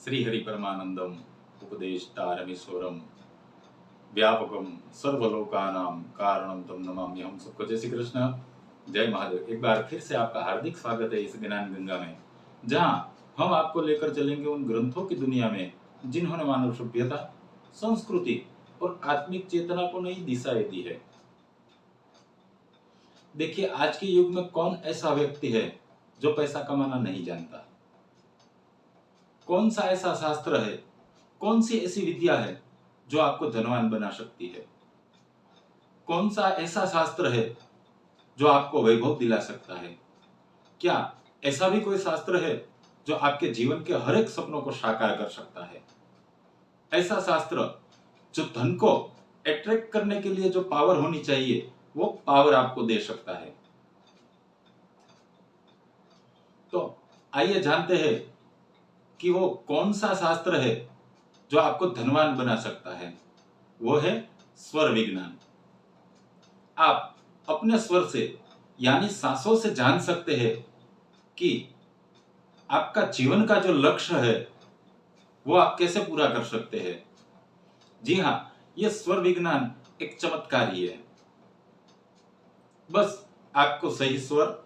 श्रीहरि परमानंदम उपदेष्टारमीश्वरम व्यापकम सर्वलोकानां कारणम तम नमामि। हम सबको जय श्री कृष्ण, जय महादेव। एक बार फिर से आपका हार्दिक स्वागत है इस ज्ञान गंगा में, जहां हम आपको लेकर चलेंगे उन ग्रंथों की दुनिया में जिन्होंने मानव सभ्यता, संस्कृति और आत्मिक चेतना को नई दिशाएं दी है। देखिए, आज के युग में कौन ऐसा व्यक्ति है जो पैसा कमाना नहीं जानता? कौन सा ऐसा शास्त्र है, कौन सी ऐसी विद्या है जो आपको धनवान बना सकती है? कौन सा ऐसा शास्त्र है जो आपको वैभव दिला सकता है? क्या ऐसा भी कोई शास्त्र है जो आपके जीवन के हर एक सपनों को साकार कर सकता है? ऐसा शास्त्र जो धन को अट्रैक्ट करने के लिए जो पावर होनी चाहिए, वो पावर आपको दे सकता है। तो आइए जानते हैं कि वो कौन सा शास्त्र है जो आपको धनवान बना सकता है। वो है स्वर विज्ञान। आप अपने स्वर से यानी सांसों से जान सकते हैं कि आपका जीवन का जो लक्ष्य है वो आप कैसे पूरा कर सकते हैं। जी हाँ, ये स्वर विज्ञान एक चमत्कार ही है। बस आपको सही स्वर,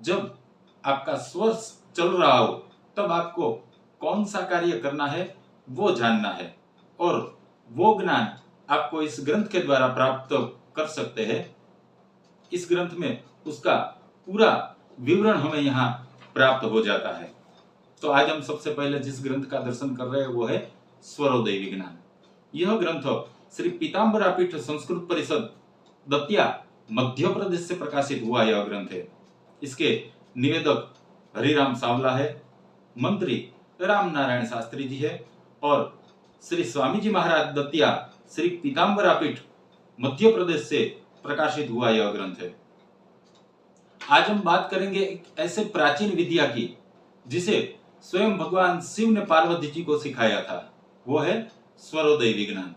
जब आपका स्वर चल रहा हो तब आपको कौन सा कार्य करना है वो जानना है, और वो ज्ञान आपको इस ग्रंथ के द्वारा प्राप्त कर सकते हैं। इस ग्रंथ में उसका पूरा विवरण हमें यहाँ प्राप्त हो जाता है। तो आज हम सबसे पहले जिस ग्रंथ का दर्शन कर रहे हैं वो है स्वरोदय विज्ञान। यह ग्रंथ श्री पीताम्बरापीठ संस्कृत परिषद दतिया मध्य प्रदेश से प्रकाशित हुआ यह ग्रंथ है। इसके निवेदक हरिराम सावला है, मंत्री राम नारायण शास्त्री जी है, और श्री स्वामी जी महाराज दतिया श्री पीताम्बरापीठ मध्य प्रदेश से प्रकाशित हुआ यह ग्रंथ है। आज हम बात करेंगे एक ऐसे प्राचीन विद्या की जिसे स्वयं भगवान शिव ने पार्वती जी को सिखाया था। वो है स्वरोदय विज्ञान,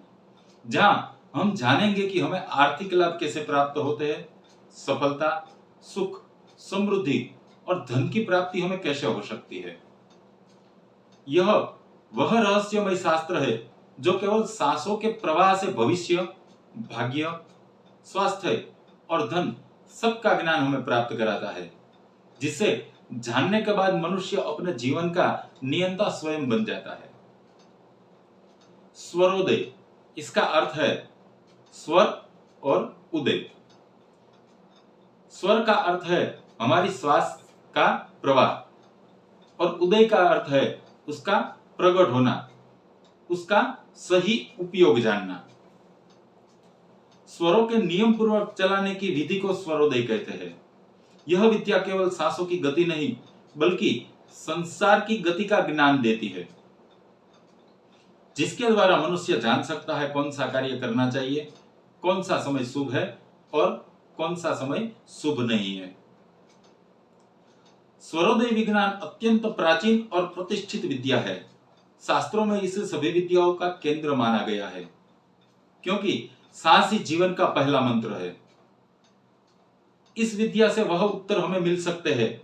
जहां हम जानेंगे कि हमें आर्थिक लाभ कैसे प्राप्त होते हैं, सफलता, सुख, समृद्धि और धन की प्राप्ति हमें कैसे हो सकती है। यह वह रहस्यमय शास्त्र है जो केवल सांसों के प्रवाह से भविष्य, भाग्य, स्वास्थ्य और धन सबका ज्ञान हमें प्राप्त कराता है, जिसे जानने के बाद मनुष्य अपने जीवन का नियंता स्वयं बन जाता है। स्वरोदय, इसका अर्थ है स्वर और उदय। स्वर का अर्थ है हमारी श्वास का प्रवाह, और उदय का अर्थ है उसका प्रकट होना, उसका सही उपयोग जानना। स्वरों के नियम पूर्वक चलाने की विधि को स्वरोदय कहते हैं। यह विद्या केवल सांसों की गति नहीं बल्कि संसार की गति का ज्ञान देती है, जिसके द्वारा मनुष्य जान सकता है कौन सा कार्य करना चाहिए, कौन सा समय शुभ है और कौन सा समय शुभ नहीं है। स्वरोदय विज्ञान अत्यंत प्राचीन और प्रतिष्ठित विद्या है। शास्त्रों में इसे सभी विद्याओं का केंद्र माना गया है, क्योंकि सांस ही जीवन का पहला मंत्र है। इस विद्या से वह उत्तर हमें मिल सकते हैं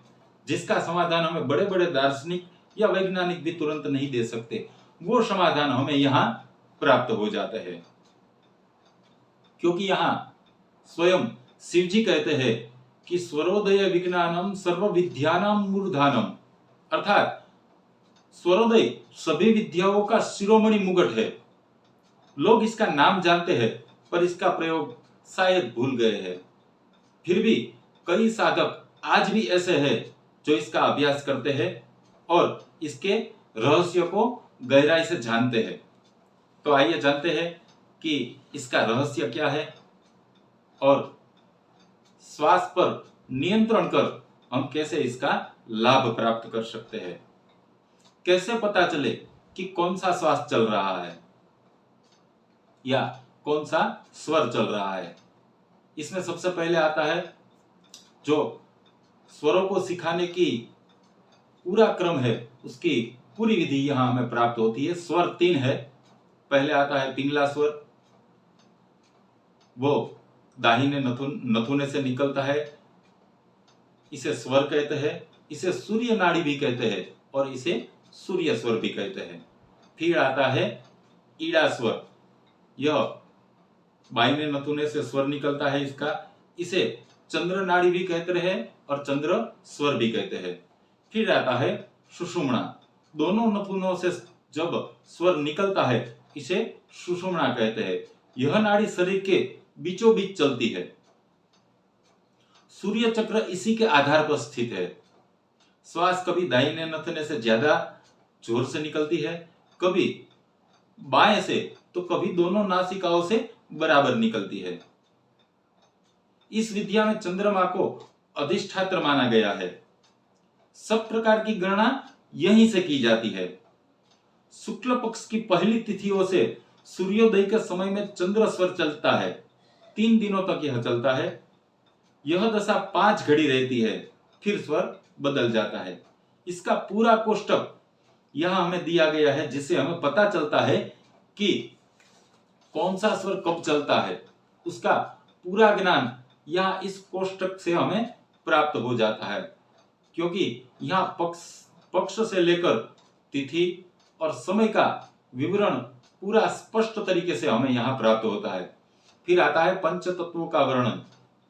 जिसका समाधान हमें बड़े बड़े दार्शनिक या वैज्ञानिक भी तुरंत नहीं दे सकते। वो समाधान हमें यहाँ प्राप्त हो जाते हैं, क्योंकि यहाँ स्वयं शिव जी कहते हैं कि स्वरोदय विज्ञानम सर्व विद्यानाम मूर्धानम, अर्थात स्वरोदय सभी विद्याओं का शिरोमणि मुकुट है। लोग इसका नाम जानते हैं पर इसका प्रयोग शायद भूल गए हैं। फिर भी कई साधक आज भी ऐसे हैं जो इसका अभ्यास करते हैं और इसके रहस्य को गहराई से जानते हैं। तो आइए जानते हैं कि इसका रहस्य क्या है, और श्वास पर नियंत्रण कर हम कैसे इसका लाभ प्राप्त कर सकते हैं। कैसे पता चले कि कौन सा श्वास चल रहा है या कौन सा स्वर चल रहा है। इसमें सबसे पहले आता है जो स्वरों को सिखाने की पूरा क्रम है, उसकी पूरी विधि यहां हमें प्राप्त होती है। स्वर 3 है। पहले आता है पिंगला स्वर, वो दाहिने नथुने से निकलता है, इसे स्वर कहते हैं। इसे सूर्य नाड़ी भी कहते हैं और इसे सूर्य स्वर भी कहते हैं। फिर आता है ईड़ा स्वर, यह बाईने नथुने से स्वर निकलता है इसका, इसे चंद्र नाड़ी भी कहते हैं और चंद्र स्वर भी कहते हैं। फिर आता है सुषुम्ना, दोनों नथुनों से जब स्वर निकलता है इसे सुषुम्ना कहते हैं। यह नाड़ी शरीर के बीचों बीच चलती है। सूर्य चक्र इसी के आधार पर स्थित है। श्वास कभी दाहिने नथुने से ज्यादा जोर से निकलती है, कभी बाएं से, तो कभी दोनों नासिकाओं से बराबर निकलती है। इस विद्या में चंद्रमा को अधिष्ठात्र माना गया है। सब प्रकार की गणना यहीं से की जाती है। शुक्ल पक्ष की पहली तिथियों से सूर्योदय के समय में चंद्र स्वर चलता है। 3 दिनों तक यह चलता है। यह दशा 5 घड़ी रहती है, फिर स्वर बदल जाता है। इसका पूरा कोष्टक यहां हमें दिया गया है, जिससे हमें पता चलता है कि कौन सा स्वर कब चलता है। उसका पूरा ज्ञान यहाँ इस कोष्टक से हमें प्राप्त हो जाता है, क्योंकि यहाँ पक्ष से लेकर तिथि और समय का विवरण पूरा स्पष्ट तरीके से हमें यहाँ प्राप्त होता है। फिर आता है पंच तत्वों का वर्णन,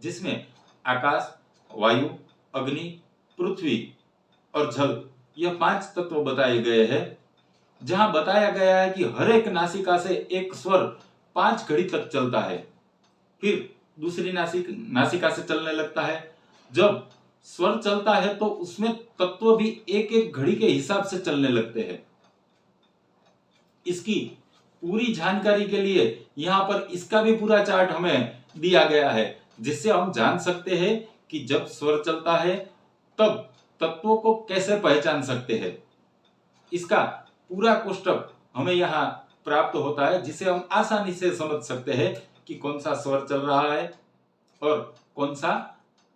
जिसमें आकाश, वायु, अग्नि, पृथ्वी और जल, यह 5 तत्व बताए गए हैं। जहां बताया गया है कि हर एक नासिका से एक स्वर 5 घड़ी तक चलता है, फिर दूसरी नासिका से चलने लगता है। जब स्वर चलता है तो उसमें तत्व भी एक एक घड़ी के हिसाब से चलने लगते हैं। इसकी पूरी जानकारी के लिए यहाँ पर इसका भी पूरा चार्ट हमें दिया गया है, जिससे हम जान सकते हैं कि जब स्वर चलता है तब तत्वों को कैसे पहचान सकते हैं। इसका पूरा कोष्टक हमें यहाँ प्राप्त होता है, जिसे हम आसानी से समझ सकते हैं कि कौन सा स्वर चल रहा है और कौन सा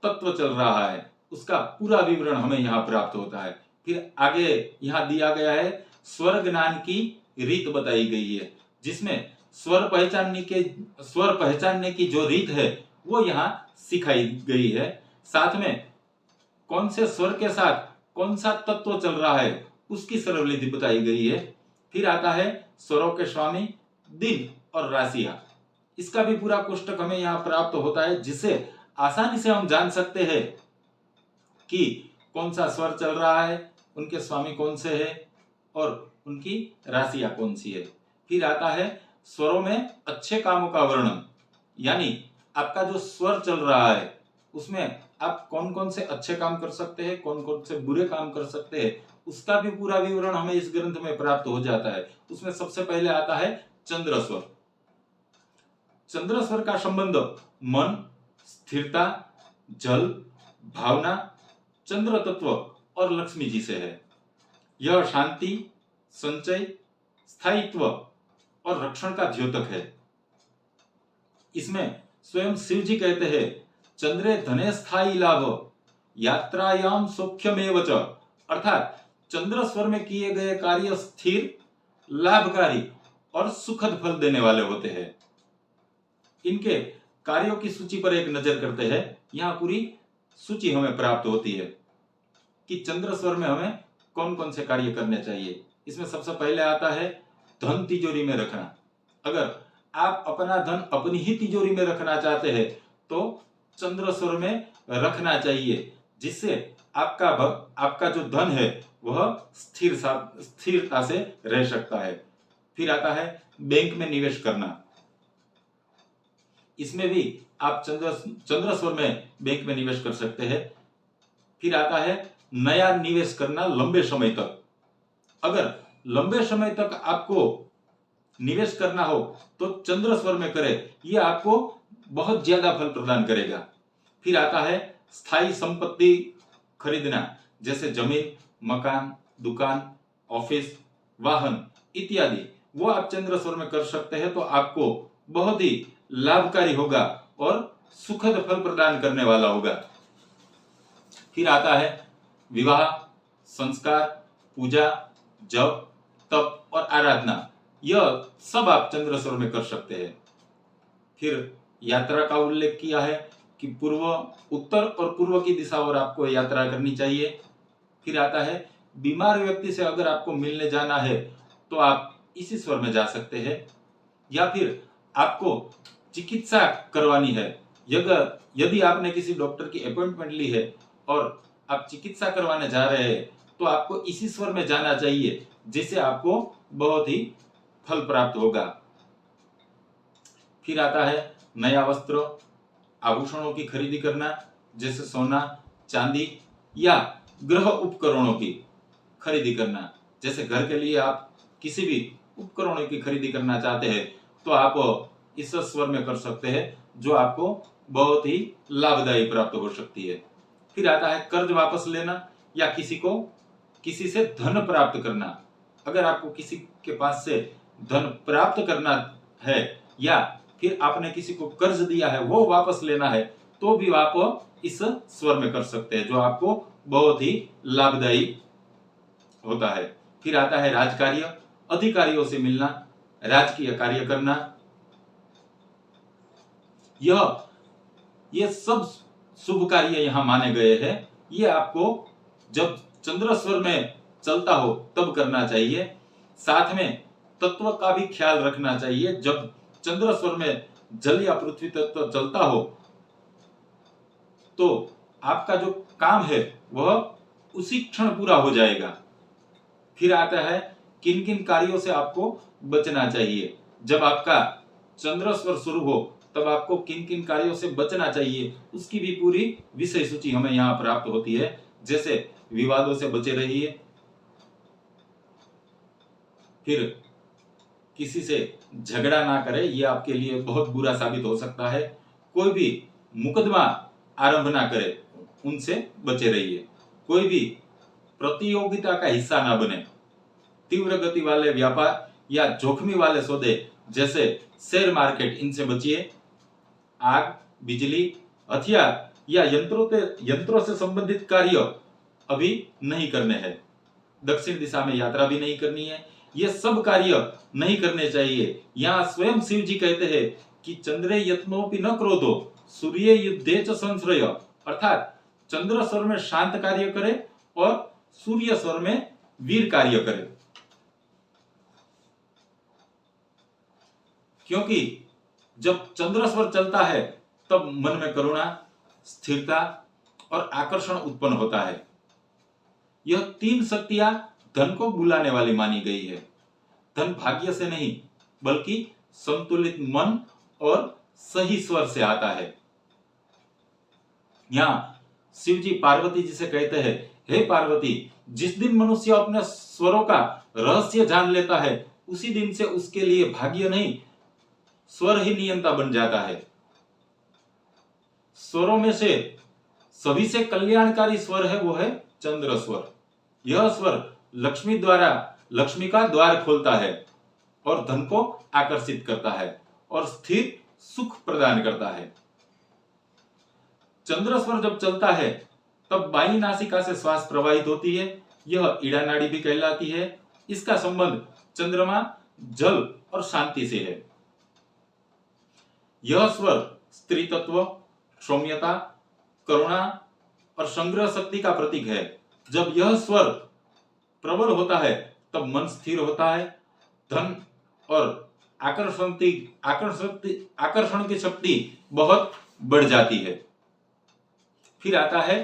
तत्व चल रहा है। उसका पूरा विवरण हमें यहाँ प्राप्त होता है। फिर आगे यहाँ दिया गया है स्वर ज्ञान की रीत बताई गई है, जिसमें स्वर पहचानने की जो रीत है वो यहाँ सिखाई गई है। साथ में कौन से स्वर के साथ कौन सा तत्व चल रहा है उसकी सरलविधि बताई गई है। फिर आता है स्वरों के स्वामी, दिन और राशियां। इसका भी पूरा कोष्टक हमें यहाँ प्राप्त होता है, जिससे आसानी से हम जान सकते हैं कि कौन सा स्वर चल रहा है, उनके स्वामी कौन से हैं और उनकी राशियां कौन सी है। फिर आता है स्वरों में अच्छे कामों का वर्णन, यानी आपका जो स्वर चल रहा है उसमें आप कौन कौन से अच्छे काम कर सकते हैं, कौन कौन से बुरे काम कर सकते हैं, उसका भी पूरा विवरण हमें इस ग्रंथ में प्राप्त हो जाता है। उसमें सबसे पहले आता है चंद्र स्वर। चंद्र स्वर का संबंध मन, स्थिरता, जल, भावना, चंद्र तत्व और लक्ष्मी जी से है। यह शांति, संचय, स्थायित्व और रक्षण का द्योतक है। इसमें स्वयं शिव जी कहते हैं, चंद्रे धने स्थायी लाभ, यात्रायाम सौख्यमेव च, अर्थात चंद्र स्वर में किए गए कार्य स्थिर, लाभकारी और सुखद फल देने वाले होते हैं। इनके कार्यों की सूची पर एक नजर करते हैं। यहाँ पूरी सूची हमें प्राप्त होती है कि चंद्र स्वर में हमें कौन कौन से कार्य करने चाहिए। इसमें सबसे पहले आता है धन तिजोरी में रखना। अगर आप अपना धन अपनी ही तिजोरी में रखना चाहते हैं तो चंद्र स्वर में रखना चाहिए, जिससे आपका जो धन है वह स्थिरता से रह सकता है। फिर आता है बैंक में निवेश करना। इसमें भी आप चंद्र स्वर में बैंक में निवेश कर सकते हैं। फिर आता है नया निवेश करना लंबे समय तक। अगर लंबे समय तक आपको निवेश करना हो तो चंद्र स्वर में करें, यह आपको बहुत ज्यादा फल प्रदान करेगा। फिर आता है स्थायी संपत्ति खरीदना, जैसे जमीन, मकान, दुकान, ऑफिस, वाहन इत्यादि, वो आप चंद्र स्वर में कर सकते हैं तो आपको बहुत ही लाभकारी होगा और सुखद फल प्रदान करने वाला होगा। फिर आता है विवाह, संस्कार, पूजा, जप, तप और आराधना, यह सब आप चंद्र स्वर में कर सकते हैं। फिर यात्रा का उल्लेख किया है कि उत्तर और पूर्व की दिशा और आपको यात्रा करनी चाहिए। फिर आता है बीमार व्यक्ति से अगर आपको मिलने जाना है तो आप इसी स्वर में जा सकते हैं। या फिर आपको चिकित्सा करवानी है, यदि आपने किसी डॉक्टर की अपॉइंटमेंट ली है और आप चिकित्सा करवाने जा रहे हैं तो आपको इसी स्वर में जाना चाहिए, जिससे आपको बहुत ही फल प्राप्त होगा। फिर आता है नया वस्त्र, आभूषणों की खरीदी करना, जैसे सोना, चांदी या गृह उपकरणों की खरीदी करना। जैसे घर के लिए आप किसी भी उपकरणों की खरीदी करना चाहते हैं तो आप इस स्वर में कर सकते हैं, जो आपको बहुत ही लाभदायी प्राप्त हो सकती है। फिर आता है कर्ज वापस लेना या किसी से धन प्राप्त करना। अगर आपको किसी के पास से धन प्राप्त करना है या फिर आपने किसी को कर्ज दिया है वो वापस लेना है तो भी आप इस स्वर में कर सकते हैं, जो आपको बहुत ही लाभदायी होता है। फिर आता है राजकार्य, अधिकारियों से मिलना, राजकीय कार्य करना। ये सब शुभ कार्य यहाँ माने गए हैं। ये आपको जब चंद्र स्वर में चलता हो तब करना चाहिए। साथ में तत्व का भी ख्याल रखना चाहिए। जब चंद्र स्वर में जल या पृथ्वी तत्व चलता हो तो आपका जो काम है वह उसी क्षण पूरा हो जाएगा। फिर आता है किन किन कार्यों से आपको बचना चाहिए। जब आपका चंद्र स्वर शुरू हो तब आपको किन किन कार्यों से बचना चाहिए उसकी भी पूरी विषय सूची हमें यहाँ प्राप्त होती है। जैसे विवादों से बचे रहिए, फिर किसी से झगड़ा ना करें, यह आपके लिए बहुत बुरा साबित हो सकता है। कोई भी मुकदमा आरंभ ना करें, उनसे बचे रहिए। कोई भी प्रतियोगिता का हिस्सा ना बने। तीव्र गति वाले व्यापार या जोखिमी वाले सौदे जैसे शेयर मार्केट, इनसे बचिए। आग, बिजली, हथियार या यंत्रों से संबंधित कार्य अभी नहीं करने हैं। दक्षिण दिशा में यात्रा भी नहीं करनी है। ये सब कार्य नहीं करने चाहिए। यहाँ स्वयं शिव जी कहते हैं कि चंद्रे यत्नोपि न क्रोधो सूर्य युद्धे च संश्रय, अर्थात चंद्र स्वर में शांत कार्य करे और सूर्य स्वर में वीर कार्य करे। क्योंकि जब चंद्र स्वर चलता है तब मन में करुणा, स्थिरता और आकर्षण उत्पन्न होता है। यह तीन शक्तियां धन को बुलाने वाली मानी गई है। धन भाग्य से नहीं बल्कि संतुलित मन और सही स्वर से आता है। यहाँ शिव जी पार्वती जी से कहते हैं, हे पार्वती, जिस दिन मनुष्य अपने स्वरों का रहस्य जान लेता है उसी दिन से उसके लिए भाग्य नहीं स्वर ही नियंता बन जाता है। स्वरों में से सभी से कल्याणकारी स्वर है वो है चंद्र स्वर। यह स्वर लक्ष्मी का द्वार खोलता है और धन को आकर्षित करता है और स्थिर सुख प्रदान करता है। चंद्र स्वर जब चलता है तब बाई नासिका से श्वास प्रवाहित होती है। यह ईड़ा नाड़ी भी कहलाती है। इसका संबंध चंद्रमा, जल और शांति से है। यह स्वर स्त्री तत्व, सौम्यता, करुणा और संग्रह शक्ति का प्रतीक है। जब यह स्वर प्रबल होता है तब मन स्थिर होता है, धन और आकर्षण की शक्ति बहुत बढ़ जाती है। फिर आता है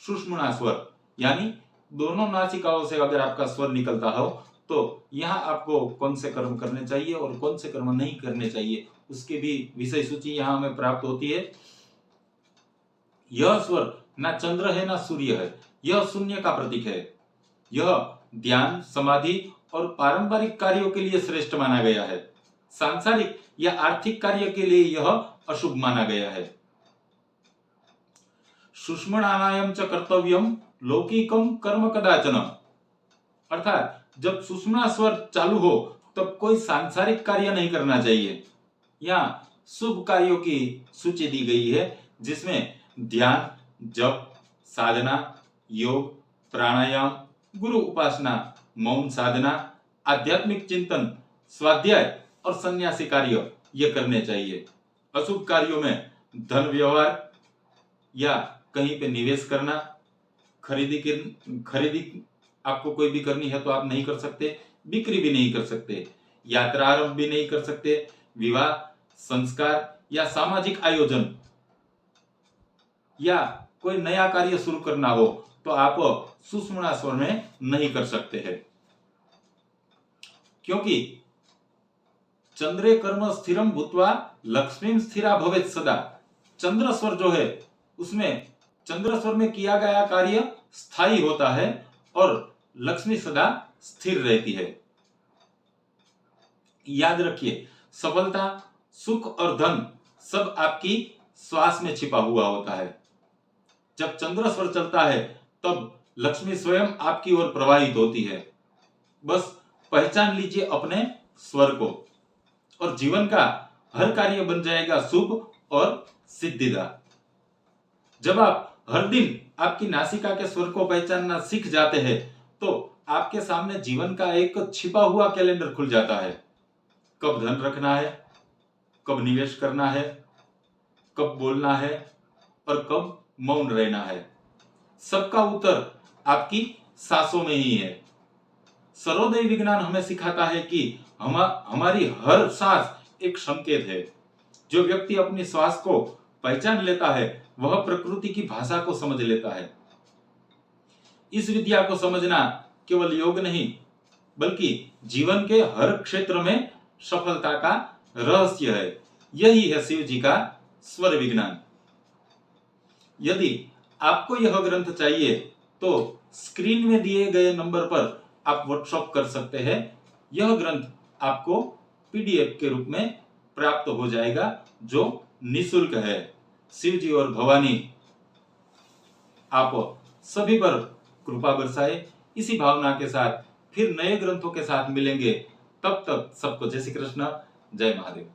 सुषुम्ना स्वर, यानी दोनों नासिकाओं से अगर आपका स्वर निकलता हो तो यहाँ आपको कौन से कर्म करने चाहिए और कौन से कर्म नहीं करने चाहिए उसकी भी विषय सूची यहाँ हमें प्राप्त होती है। यह स्वर ना चंद्र है ना सूर्य है, यह शून्य का प्रतीक है। यह ध्यान, समाधि और पारंपरिक कार्यों के लिए श्रेष्ठ माना गया है। सांसारिक या आर्थिक कार्य के लिए यह अशुभ माना गया है। सुषुम्नायाम च कर्तव्यम लौकिकम कर्म कदाचन, अर्थात जब सुषुम्ना स्वर चालू हो तब कोई सांसारिक कार्य नहीं करना चाहिए। यहाँ शुभ कार्यों की सूची दी गई है जिसमें ध्यान, जप, साधना, योग, प्राणायाम, गुरु उपासना, मौन साधना, आध्यात्मिक चिंतन, स्वाध्याय और सन्यासी कार्य ये करने चाहिए। अशुभ कार्यों में धन व्यवहार या कहीं पे निवेश करना, खरीदी आपको कोई भी करनी है तो आप नहीं कर सकते, बिक्री भी नहीं कर सकते, यात्रा आरंभ भी नहीं कर सकते, विवाह, संस्कार या सामाजिक आयोजन या कोई नया कार्य शुरू करना हो तो आप सुषुम्ना स्वर में नहीं कर सकते हैं, क्योंकि चंद्रे कर्म स्थिरम भूत्वा लक्ष्मी स्थिरा भवेत् सदा। चंद्र स्वर जो है उसमें चंद्र स्वर में किया गया कार्य स्थायी होता है और लक्ष्मी सदा स्थिर रहती है। याद रखिए, सफलता, सुख और धन सब आपकी श्वास में छिपा हुआ होता है। जब चंद्र स्वर चलता है तब लक्ष्मी स्वयं आपकी ओर प्रवाहित होती है। बस पहचान लीजिए अपने स्वर को और जीवन का हर कार्य बन जाएगा शुभ और सिद्धिदा। जब आप हर दिन आपकी नासिका के स्वर को पहचानना सीख जाते हैं तो आपके सामने जीवन का एक छिपा हुआ कैलेंडर खुल जाता है। कब धन रखना है, कब निवेश करना है, कब बोलना है और कब मौन रहना है, सबका उत्तर आपकी सांसों में ही है। सर्वोदय विज्ञान हमें सिखाता है कि हमारी हर सांस एक संकेत है। जो व्यक्ति अपनी श्वास को पहचान लेता है वह प्रकृति की भाषा को समझ लेता है। इस विद्या को समझना केवल योग नहीं बल्कि जीवन के हर क्षेत्र में सफलता का रहस्य है। यही है शिव जी का स्वर विज्ञान। यदि आपको यह ग्रंथ चाहिए तो स्क्रीन में दिए गए नंबर पर आप व्हाट्सएप कर सकते हैं। यह ग्रंथ आपको पीडीएफ के रूप में प्राप्त हो जाएगा जो निःशुल्क है। शिव जी और भवानी आप सभी पर कृपा बरसाए। इसी भावना के साथ फिर नए ग्रंथों के साथ मिलेंगे। तब तक सबको जय श्री कृष्ण, जय महादेव।